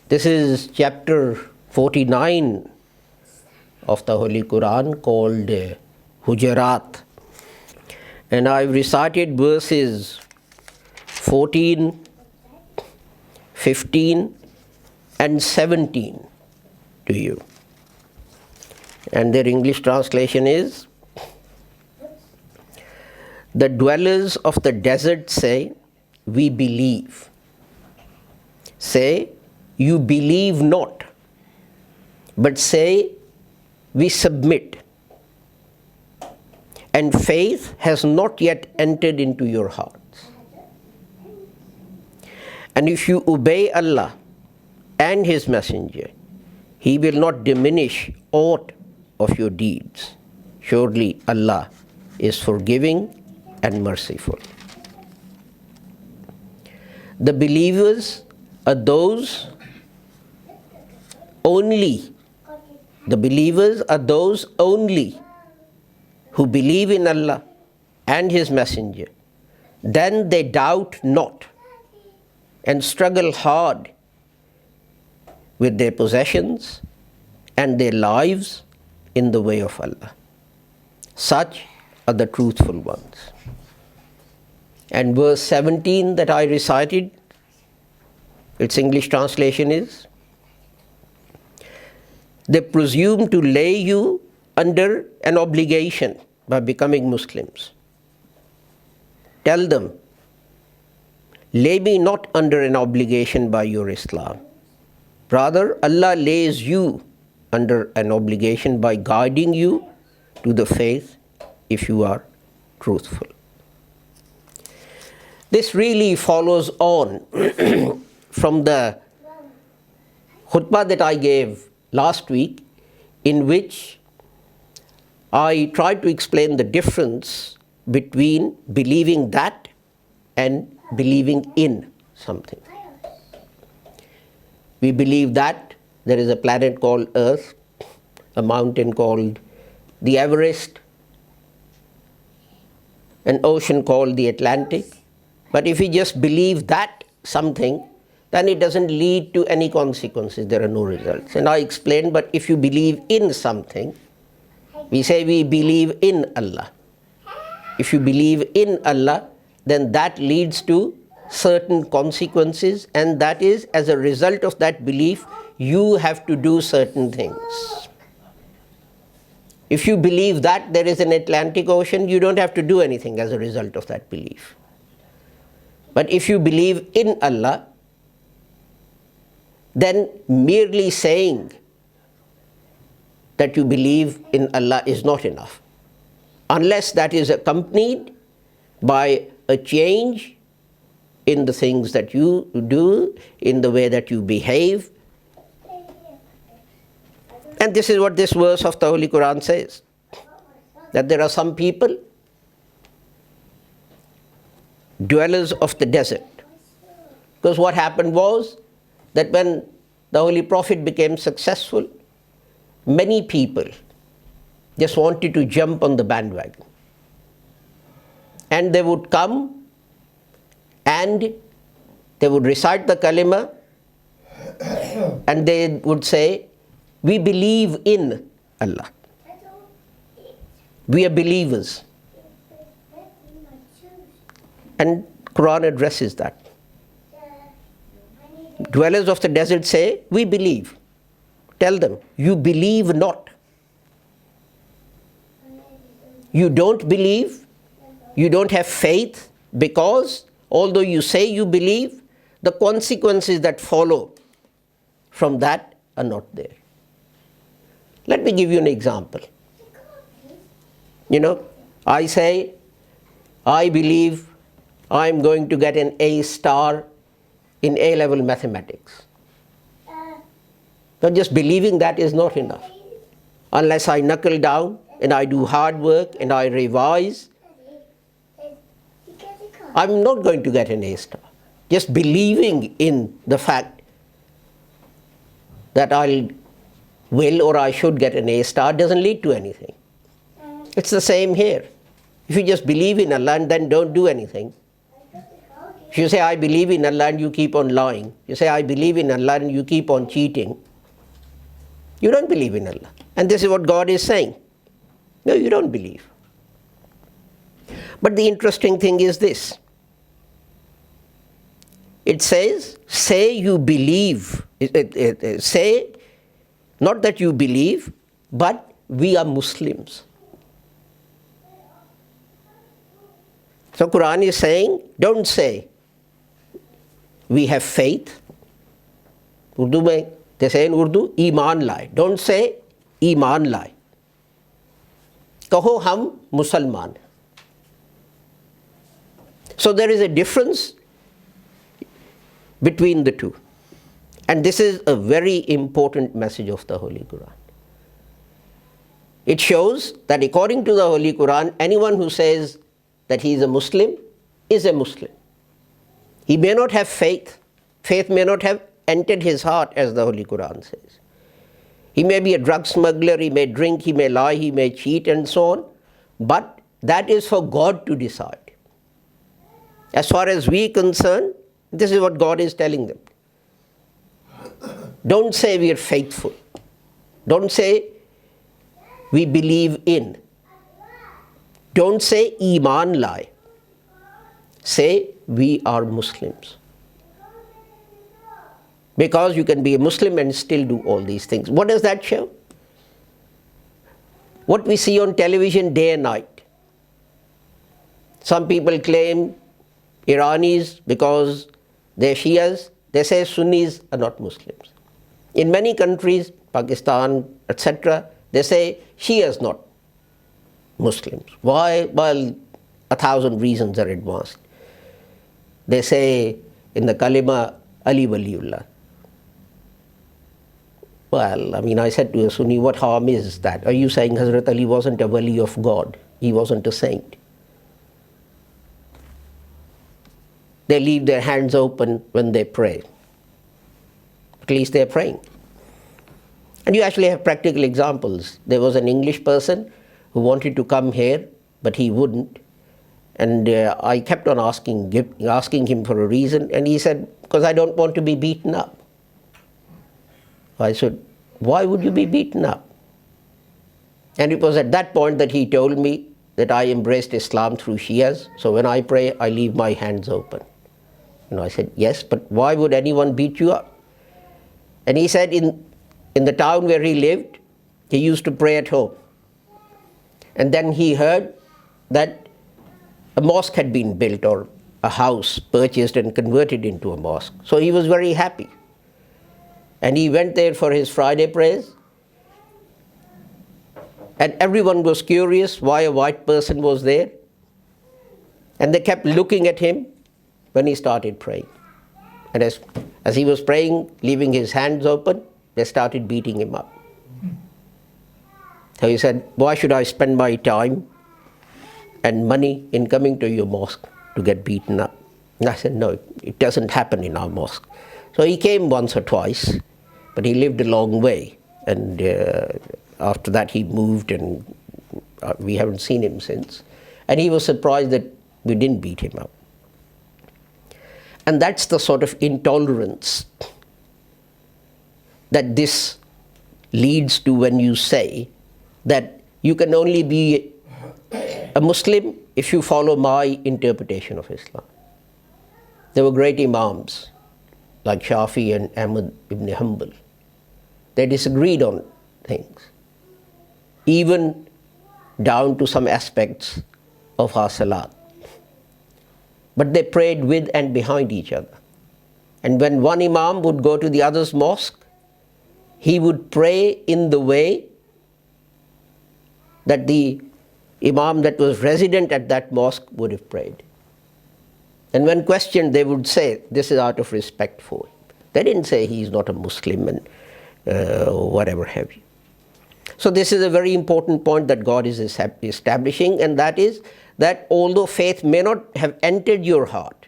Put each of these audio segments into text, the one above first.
This is chapter 49 of the Holy Quran called Hujarat. And I've recited verses 14, 15 and 17 to you. And their English translation is, the dwellers of the desert say, we believe. Say, you believe not, but say, we submit. And faith has not yet entered into your hearts. And if you obey Allah and His Messenger, He will not diminish aught of your deeds. Surely Allah is forgiving and merciful. The believers are those only who believe in Allah and His Messenger. Then they doubt not and struggle hard with their possessions and their lives in the way of Allah. Such are the truthful ones. And verse 17 that I recited, its English translation is, they presume to lay you under an obligation by becoming Muslims. Tell them, lay me not under an obligation by your Islam. Rather, Allah lays you under an obligation by guiding you to the faith if you are truthful. This really follows on from the khutbah that I gave last week, in which I tried to explain the difference between believing that and believing in something. We believe that there is a planet called Earth, a mountain called the Everest, an ocean called the Atlantic. But if we just believe that something, then it doesn't lead to any consequences. There are no results. And I explained, but if you believe in something, we say we believe in Allah. If you believe in Allah, then that leads to certain consequences, and that is, as a result of that belief, you have to do certain things. If you believe that there is an Atlantic Ocean, you don't have to do anything as a result of that belief. But if you believe in Allah, then merely saying that you believe in Allah is not enough, unless that is accompanied by a change in the things that you do, in the way that you behave. And this is what this verse of the Holy Quran says, that there are some people, dwellers of the desert. Because what happened was that when the Holy Prophet became successful, many people just wanted to jump on the bandwagon. And they would come and they would recite the kalima and they would say, we believe in Allah. We are believers. And Quran addresses that. Dwellers of the desert say, we believe. Tell them, you believe not. You don't believe, you don't have faith, because although you say you believe, the consequences that follow from that are not there. Let me give you an example. I say, I believe I'm going to get an A star in A-level mathematics. But just believing that is not enough. Unless I knuckle down and I do hard work and I revise, I'm not going to get an A star. Just believing in the fact that I will or I should get an A star doesn't lead to anything. It's the same here. If you just believe in Allah and then don't do anything, If you say, I believe in Allah and you keep on lying, you say, I believe in Allah and you keep on cheating, you don't believe in Allah. And this is what God is saying. No, you don't believe. But the interesting thing is this. It says, say you believe. Say, not that you believe, but we are Muslims. So Quran is saying, don't say, we have faith. Urdu mein, they say in Urdu, iman lai. Don't say, iman lai. Kaho hum Musalman. So there is a difference between the two. And this is a very important message of the Holy Quran. It shows that according to the Holy Quran, anyone who says that he is a Muslim is a Muslim. He may not have faith. Faith may not have entered his heart, as the Holy Quran says. He may be a drug smuggler, he may drink, he may lie, he may cheat and so on. But that is for God to decide. As far as we are concerned, this is what God is telling them. Don't say we are faithful. Don't say we believe in. Don't say iman lie. Say we are Muslims. Because you can be a Muslim and still do all these things. What does that show? What we see on television day and night. Some people claim Iranis, because they're Shias, they say Sunnis are not Muslims. In many countries, Pakistan, etc., they say Shias not Muslims. Why? Well, 1,000 reasons are advanced. They say in the kalima, Ali Waliullah. Well, I mean, I said to a Sunni, what harm is that? Are you saying Hazrat Ali wasn't a wali of God? He wasn't a saint. They leave their hands open when they pray. At least they're praying. And you actually have practical examples. There was an English person who wanted to come here, but he wouldn't. And I kept on asking him for a reason, and he said, because I don't want to be beaten up. I said, why would you be beaten up? And it was at that point that he told me that I embraced Islam through Shias, so when I pray, I leave my hands open. And I said, yes, but why would anyone beat you up? And he said in the town where he lived, he used to pray at home. And then he heard that a mosque had been built, or a house purchased and converted into a mosque. So he was very happy. And he went there for his Friday prayers. And everyone was curious why a white person was there. And they kept looking at him when he started praying. And as he was praying, leaving his hands open, they started beating him up. So he said, why should I spend my time and money in coming to your mosque to get beaten up? And I said, no, it doesn't happen in our mosque. So he came once or twice, but he lived a long way. And after that he moved, and we haven't seen him since. And he was surprised that we didn't beat him up. And that's the sort of intolerance that this leads to when you say that you can only be a Muslim if you follow my interpretation of Islam. There were great Imams like Shafi and Ahmad ibn Hanbal. They disagreed on things, even down to some aspects of our salat. But they prayed with and behind each other. And when one Imam would go to the other's mosque, he would pray in the way that the Imam that was resident at that mosque would have prayed. And when questioned, they would say, this is out of respect for him. They didn't say he's not a Muslim and whatever have you. So this is a very important point that God is establishing, and that is that although faith may not have entered your heart,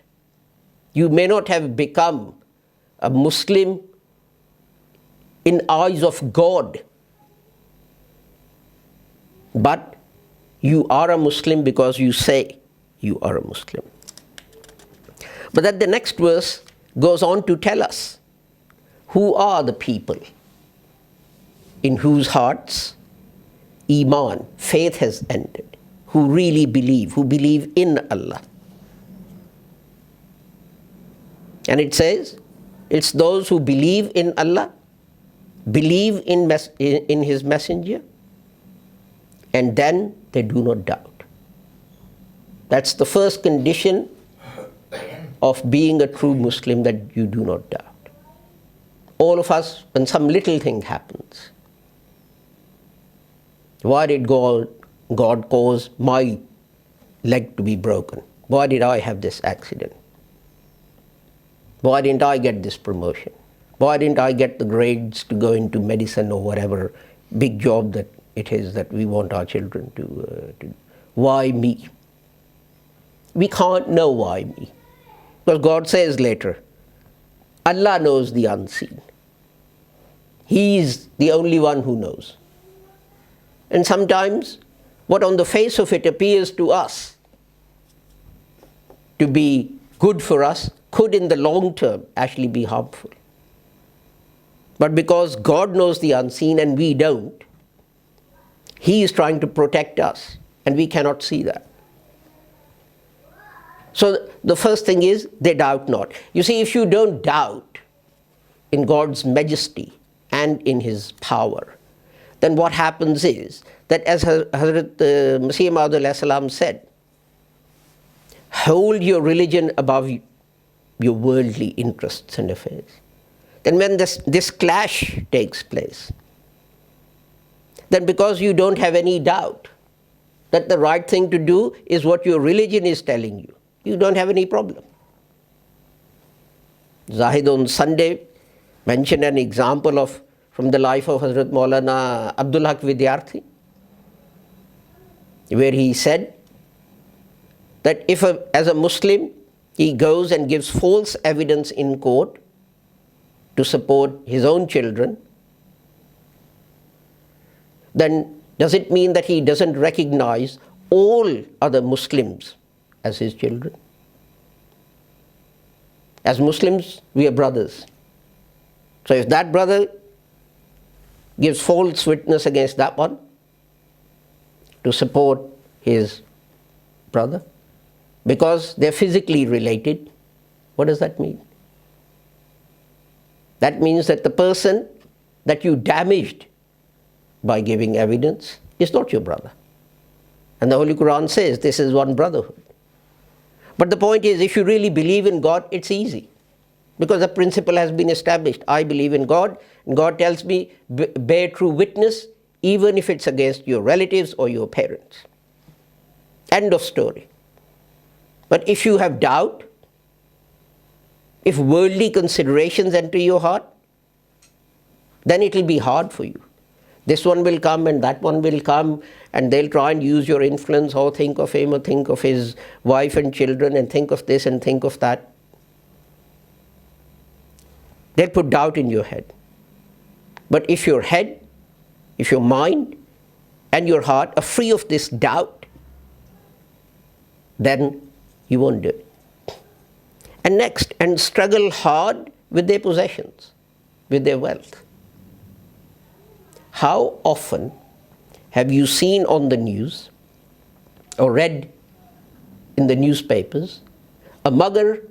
you may not have become a Muslim in eyes of God, but you are a Muslim because you say you are a Muslim. But then the next verse goes on to tell us who are the people in whose hearts Iman, faith has entered, who really believe, who believe in Allah. And it says, it's those who believe in Allah, believe in His messenger, and then they do not doubt. That's the first condition of being a true Muslim, that you do not doubt. All of us, when some little thing happens, why did God cause my leg to be broken? Why did I have this accident? Why didn't I get this promotion? Why didn't I get the grades to go into medicine or whatever big job that it is that we want our children to do? Why me? We can't know why me. Because God says later, Allah knows the unseen. He is the only one who knows. And sometimes what on the face of it appears to us to be good for us could in the long term actually be harmful. But because God knows the unseen and we don't, He is trying to protect us and we cannot see that. So the first thing is, they doubt not. You see, if you don't doubt in God's majesty and in His power, then what happens is that, as Hazrat Masih Maud said, hold your religion above your worldly interests and affairs. Then when this clash takes place, then because you don't have any doubt that the right thing to do is what your religion is telling you, you don't have any problem. Zahid on Sunday mentioned an example from the life of Hazrat Maulana Abdul Haq Vidyarthi, where he said that if as a Muslim he goes and gives false evidence in court to support his own children, then does it mean that he doesn't recognize all other Muslims as his children? As Muslims, we are brothers. So if that brother gives false witness against that one to support his brother, because they're physically related, what does that mean? That means that the person that you damaged by giving evidence is not your brother. And the Holy Quran says this is one brotherhood. But the point is, if you really believe in God, it's easy. Because the principle has been established. I believe in God, and God tells me, bear true witness, even if it's against your relatives or your parents. End of story. But if you have doubt, if worldly considerations enter your heart, then it will be hard for you. This one will come and that one will come, and they'll try and use your influence, or think of him or think of his wife and children and think of this and think of that. They'll put doubt in your head. But if your head, if your mind and your heart are free of this doubt, then you won't do it. And next, and struggle hard with their possessions, with their wealth. How often have you seen on the news or read in the newspapers a mugger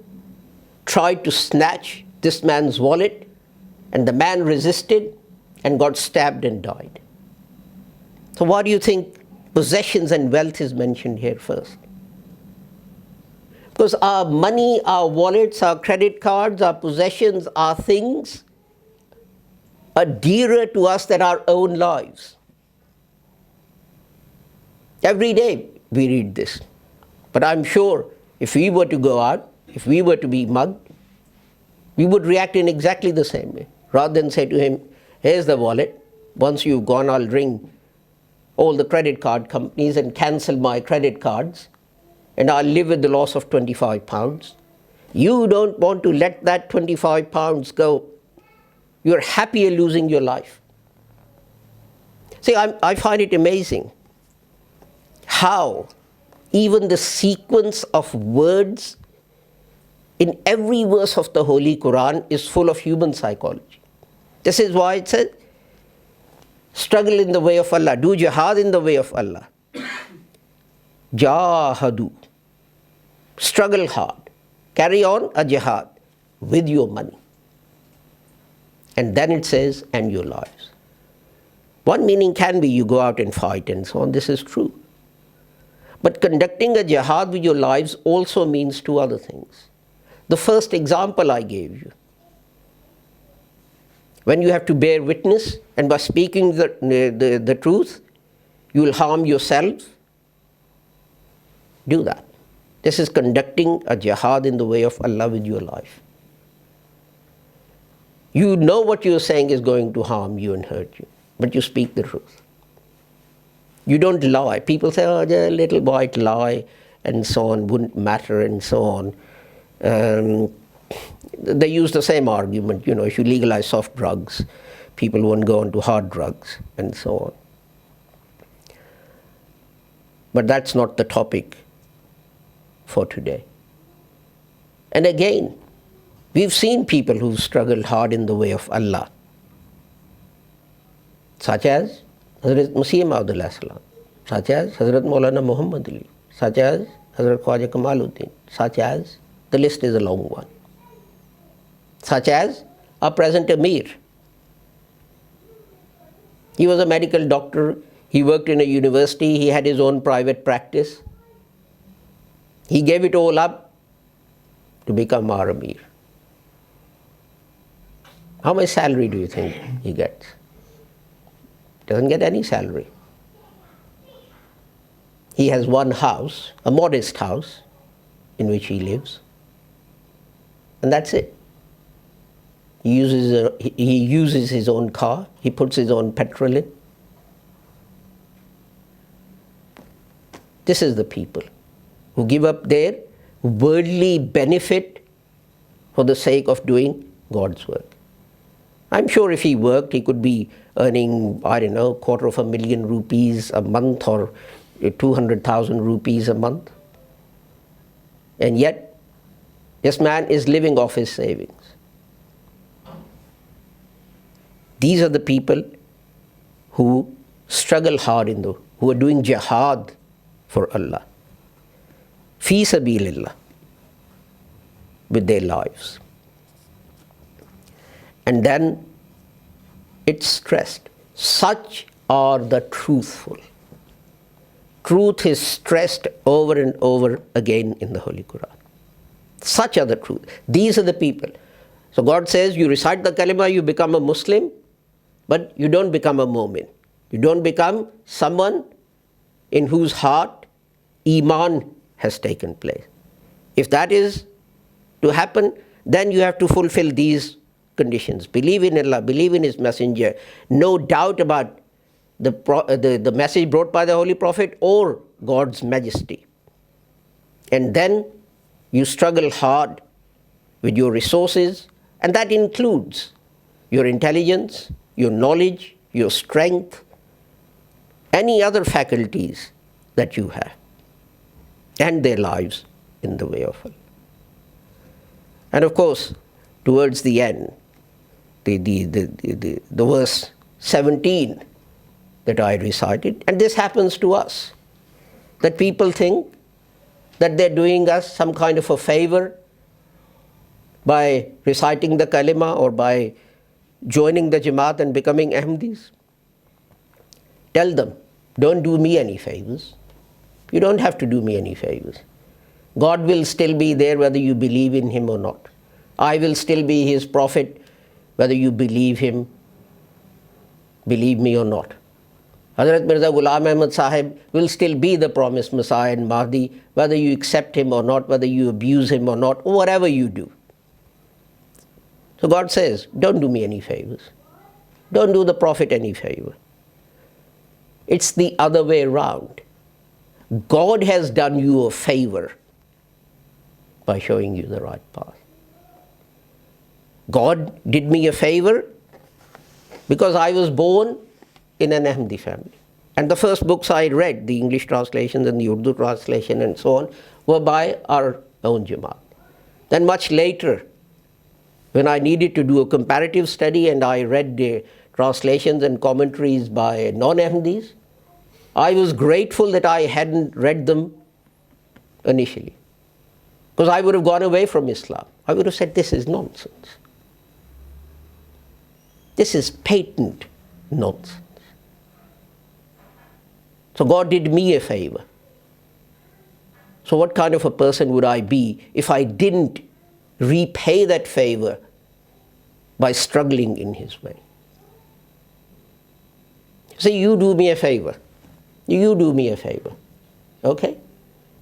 tried to snatch this man's wallet, and the man resisted and got stabbed and died? So why do you think possessions and wealth is mentioned here first? Because our money, our wallets, our credit cards, our possessions, our things are dearer to us than our own lives. Every day we read this. But I'm sure if we were to go out, if we were to be mugged, we would react in exactly the same way. Rather than say to him, here's the wallet, once you've gone, I'll ring all the credit card companies and cancel my credit cards, and I'll live with the loss of £25. You don't want to let that £25 go. You're happier losing your life. See, I find it amazing how even the sequence of words in every verse of the Holy Quran is full of human psychology. This is why it says, struggle in the way of Allah, do jihad in the way of Allah. Jahadu, struggle hard, carry on a jihad with your money. And then it says, and your lives. One meaning can be you go out and fight and so on, this is true. But conducting a jihad with your lives also means two other things. The first example I gave you, when you have to bear witness and by speaking the truth, you will harm yourself, do that. This is conducting a jihad in the way of Allah with your life. You know what you're saying is going to harm you and hurt you, but you speak the truth. You don't lie. People say, oh, the little white lie and so on, wouldn't matter and so on. They use the same argument, if you legalize soft drugs, people won't go on to hard drugs and so on. But that's not the topic for today. And again, we've seen people who've struggled hard in the way of Allah, such as Hazrat Masih Maud, such as Hazrat Maulana Muhammad Ali, such as Hazrat Khwaja Kamaluddin, such as, the list is a long one, such as our present Amir. He was a medical doctor, he worked in a university, he had his own private practice. He gave it all up to become our Amir. How much salary do you think he gets? Doesn't get any salary. He has one house, a modest house, in which he lives, and that's it. He uses his own car, he puts his own petrol in. This is the people who give up their worldly benefit for the sake of doing God's work. I'm sure if he worked, he could be earning, $250,000 rupees a month or 200,000 rupees a month. And yet, this man is living off his savings. These are the people who struggle hard who are doing jihad for Allah, fi sabilillah, with their lives. And then it's stressed, such are the truthful. Truth is stressed over and over again in the Holy Quran. Such are the truth. These are the people. So God says, you recite the kalima, you become a Muslim, but you don't become a mu'min. You don't become someone in whose heart Iman has taken place. If that is to happen, then you have to fulfill these conditions. Believe in Allah, believe in His Messenger, no doubt about the message brought by the Holy Prophet or God's majesty. And then you struggle hard with your resources, and that includes your intelligence, your knowledge, your strength, any other faculties that you have, and their lives in the way of Allah. And of course, towards the end, the verse 17 that I recited, and this happens to us, that people think that they're doing us some kind of a favor by reciting the kalima or by joining the Jamaat and becoming Ahmadis. Tell them, don't do me any favors. You don't have to do me any favors. God will still be there whether you believe in Him or not. I will still be His prophet whether you believe Him, believe me or not. Hazrat Mirza Ghulam Ahmad Sahib will still be the promised Messiah and Mahdi, whether you accept him or not, whether you abuse him or not, or whatever you do. So God says, don't do me any favors. Don't do the Prophet any favor. It's the other way around. God has done you a favor by showing you the right path. God did me a favor because I was born in an Ahmadi family. And the first books I read, the English translations and the Urdu translation and so on, were by our own Jamaat. Then much later, when I needed to do a comparative study and I read the translations and commentaries by non-Ahmadis, I was grateful that I hadn't read them initially. Because I would have gone away from Islam. I would have said, this is nonsense. This is patent nonsense. So God did me a favor. So what kind of a person would I be if I didn't repay that favor by struggling in His way? So you do me a favor. You do me a favor. Okay?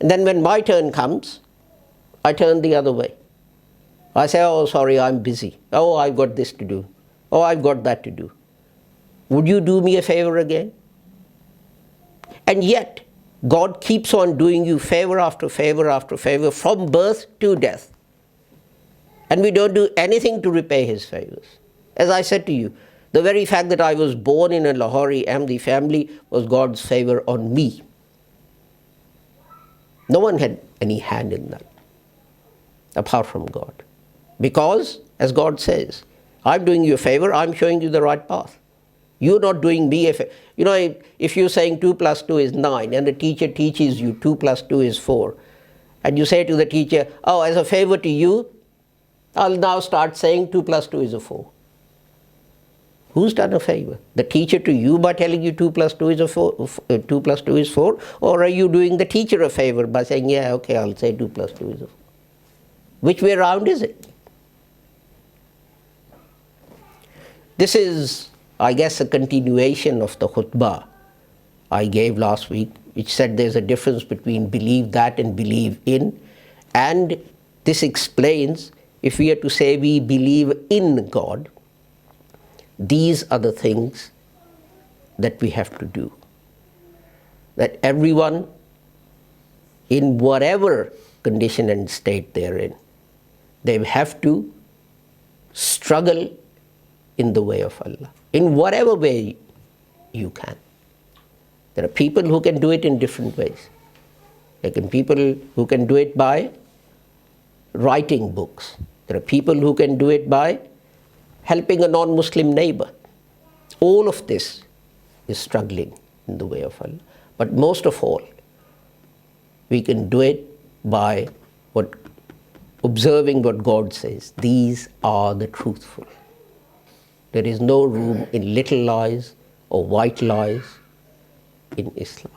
And then when my turn comes, I turn the other way. I say, oh, sorry, I'm busy. Oh, I've got this to do. Oh, I've got that to do. Would you do me a favor again? And yet, God keeps on doing you favor after favor after favor from birth to death. And we don't do anything to repay His favors. As I said to you, the very fact that I was born in a Lahori Ahmadi family was God's favor on me. No one had any hand in that, apart from God. Because, as God says, I'm doing you a favor, I'm showing you the right path. You're not doing me a favor. You know, if you're saying 2 plus 2 is 9 and the teacher teaches you 2 plus 2 is 4, and you say to the teacher, oh, as a favor to you, I'll now start saying 2 plus 2 is a 4. Who's done a favor? The teacher to you by telling you 2 plus 2 is a 4, 2 plus 2 is 4, or are you doing the teacher a favor by saying, yeah, okay, I'll say 2 plus 2 is a 4? Which way around is it? This is, I guess, a continuation of the khutbah I gave last week, which said there's a difference between believe that and believe in. And this explains, if we are to say we believe in God, these are the things that we have to do. That everyone, in whatever condition and state they're in, they have to struggle in the way of Allah, in whatever way you can. There are people who can do it in different ways. There are people who can do it by writing books. There are people who can do it by helping a non-Muslim neighbor. All of this is struggling in the way of Allah. But most of all, we can do it by observing what God says. These are the truthful. There is no room in little lies or white lies in Islam.